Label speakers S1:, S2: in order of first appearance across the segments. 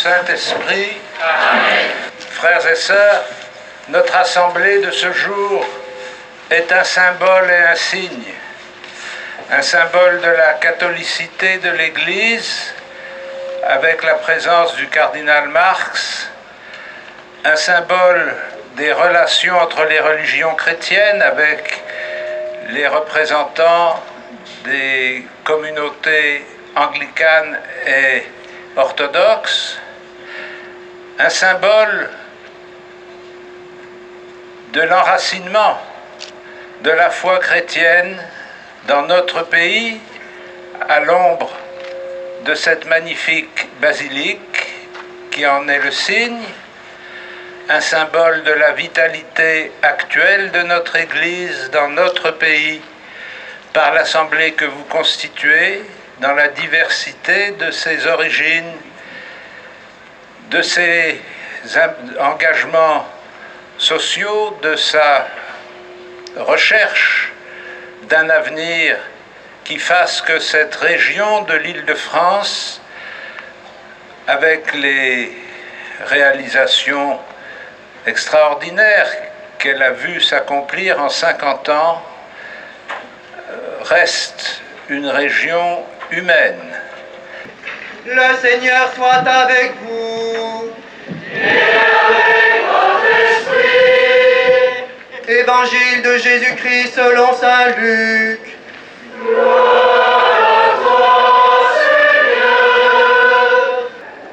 S1: Saint-Esprit. Amen. Frères et sœurs, notre assemblée de ce jour est un symbole et un signe. Un symbole de la catholicité de l'Église, avec la présence du cardinal Marx, un symbole des relations entre les religions chrétiennes avec les représentants des communautés anglicanes et orthodoxes, un symbole de l'enracinement de la foi chrétienne dans notre pays, à l'ombre de cette magnifique basilique qui en est le signe, un symbole de la vitalité actuelle de notre Église dans notre pays, par l'Assemblée que vous constituez, dans la diversité de ses origines, de ses engagements sociaux, de sa recherche d'un avenir qui fasse que cette région de l'Île-de-France, avec les réalisations extraordinaires qu'elle a vu s'accomplir en 50 ans, reste une région humaine.
S2: Le Seigneur soit avec vous.
S3: Et avec votre esprit.
S2: Évangile de Jésus-Christ selon saint Luc.
S3: Gloire à toi, Seigneur.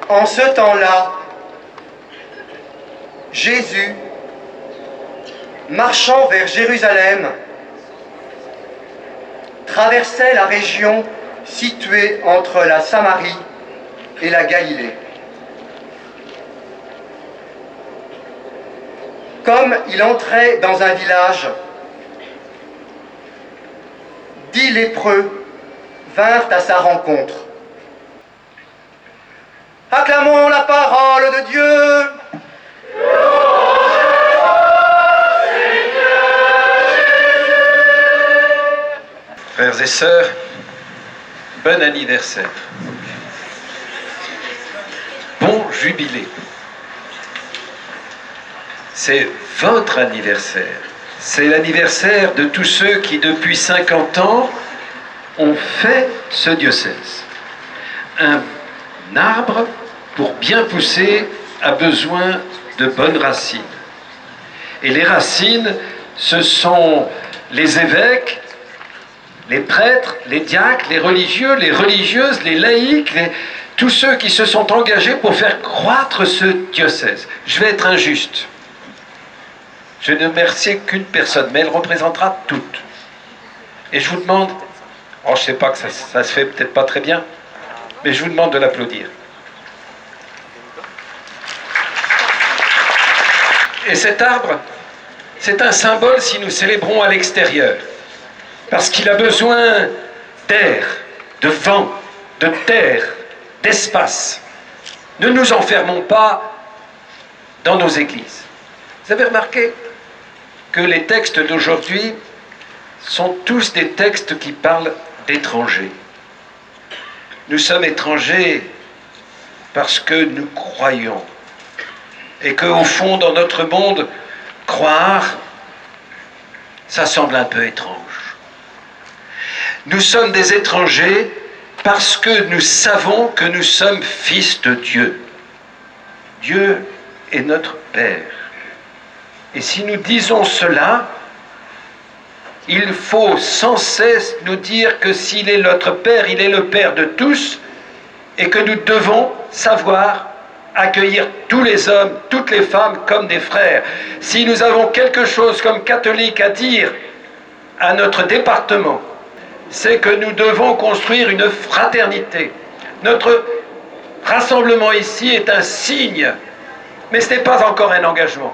S2: En ce temps-là, Jésus, marchant vers Jérusalem, traversait la région située entre la Samarie et la Galilée. Comme il entrait dans un village, 10 lépreux vinrent à sa rencontre. Acclamons la parole de Dieu.
S4: Frères et sœurs, bon anniversaire. Bon jubilé. C'est votre anniversaire. C'est l'anniversaire de tous ceux qui, depuis 50 ans, ont fait ce diocèse. Un arbre, pour bien pousser, a besoin de bonnes racines. Et les racines, ce sont les évêques, les prêtres, les diacres, les religieux, les religieuses, les laïcs, tous ceux qui se sont engagés pour faire croître ce diocèse. Je vais être injuste. Je ne remercie qu'une personne, mais elle représentera toutes. Et je vous demande, je ne sais pas que ça se fait peut-être pas très bien, mais je vous demande de l'applaudir. Et cet arbre, c'est un symbole si nous célébrons à l'extérieur. Parce qu'il a besoin d'air, de vent, de terre, d'espace. Ne nous enfermons pas dans nos églises. Vous avez remarqué que les textes d'aujourd'hui sont tous des textes qui parlent d'étrangers. Nous sommes étrangers parce que nous croyons. Et qu'au fond, dans notre monde, croire, ça semble un peu étrange. Nous sommes des étrangers parce que nous savons que nous sommes fils de Dieu. Dieu est notre Père. Et si nous disons cela, il faut sans cesse nous dire que s'il est notre Père, il est le Père de tous, et que nous devons savoir accueillir tous les hommes, toutes les femmes comme des frères. Si nous avons quelque chose comme catholiques à dire à notre département, c'est que nous devons construire une fraternité. Notre rassemblement ici est un signe, mais ce n'est pas encore un engagement.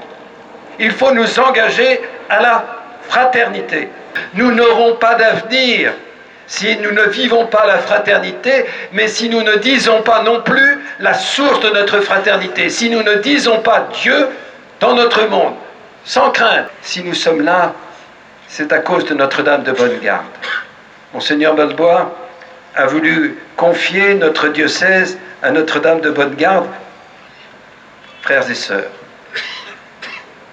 S4: Il faut nous engager à la fraternité. Nous n'aurons pas d'avenir si nous ne vivons pas la fraternité, mais si nous ne disons pas non plus la source de notre fraternité, si nous ne disons pas Dieu dans notre monde, sans crainte. Si nous sommes là, c'est à cause de Notre-Dame de Bonne-Garde. Monseigneur Bonnebois a voulu confier notre diocèse à Notre-Dame de Bonne-Garde frères et sœurs,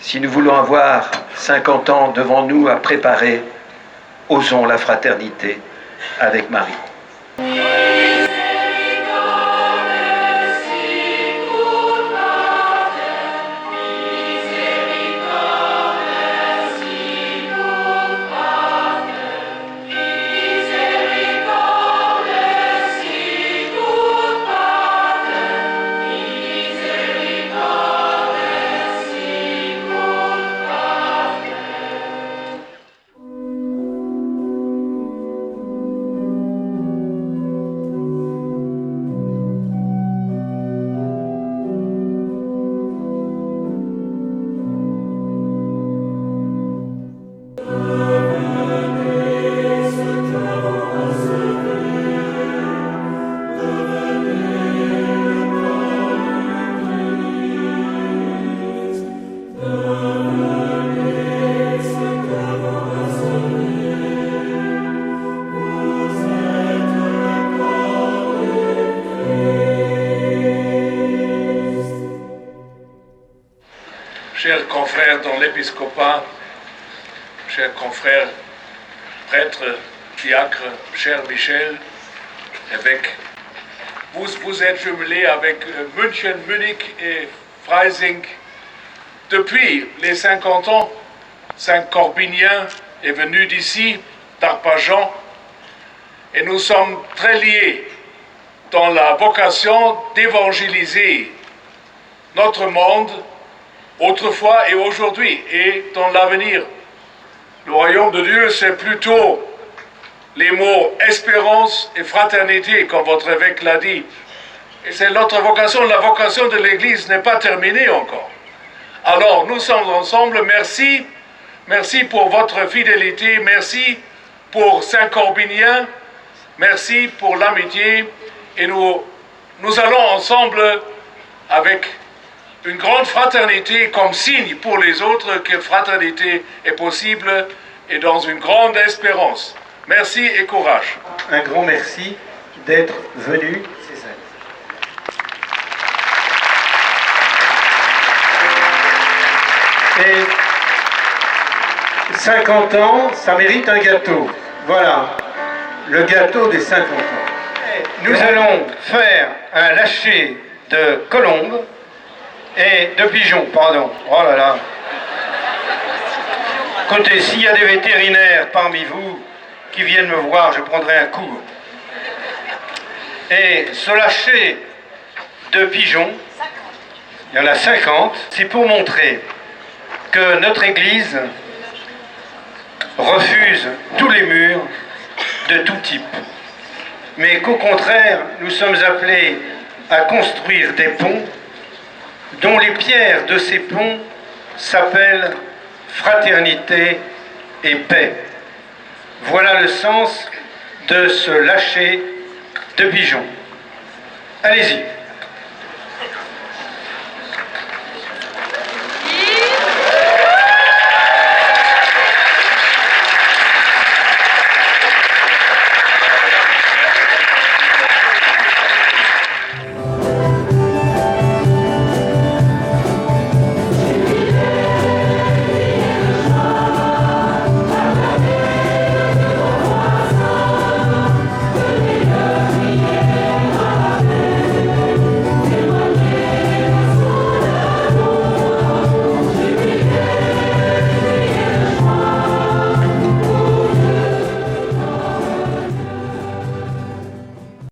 S4: si nous voulons avoir 50 ans devant nous à préparer, osons la fraternité avec Marie.
S1: Chers confrères dans l'épiscopat, chers confrères prêtres, diacres, cher Michel, évêque, vous êtes jumelés avec München, Munich et Freising. Depuis les 50 ans, Saint-Corbinien est venu d'ici, d'Arpajon, et nous sommes très liés dans la vocation d'évangéliser notre monde autrefois et aujourd'hui et dans l'avenir. Le royaume de Dieu, c'est plutôt les mots espérance et fraternité, comme votre évêque l'a dit. Et c'est notre vocation, la vocation de l'Église n'est pas terminée encore. Alors, nous sommes ensemble, merci, merci pour votre fidélité, merci pour Saint-Corbinien, merci pour l'amitié, et nous allons ensemble avec une grande fraternité comme signe pour les autres que fraternité est possible et dans une grande espérance. Merci et courage.
S2: Un grand merci d'être venu. Et 50 ans, ça mérite un gâteau. Voilà, le gâteau des 50 ans. Nous allons faire un lâcher de colombes et de pigeons, pardon. Oh là là. Écoutez, s'il y a des vétérinaires parmi vous qui viennent me voir, je prendrai un coup. Et ce lâcher de pigeons, il y en a 50, c'est pour montrer que notre Église refuse tous les murs de tout type, mais qu'au contraire, nous sommes appelés à construire des ponts dont les pierres de ces ponts s'appellent fraternité et paix. Voilà le sens de ce lâcher de pigeons. Allez-y.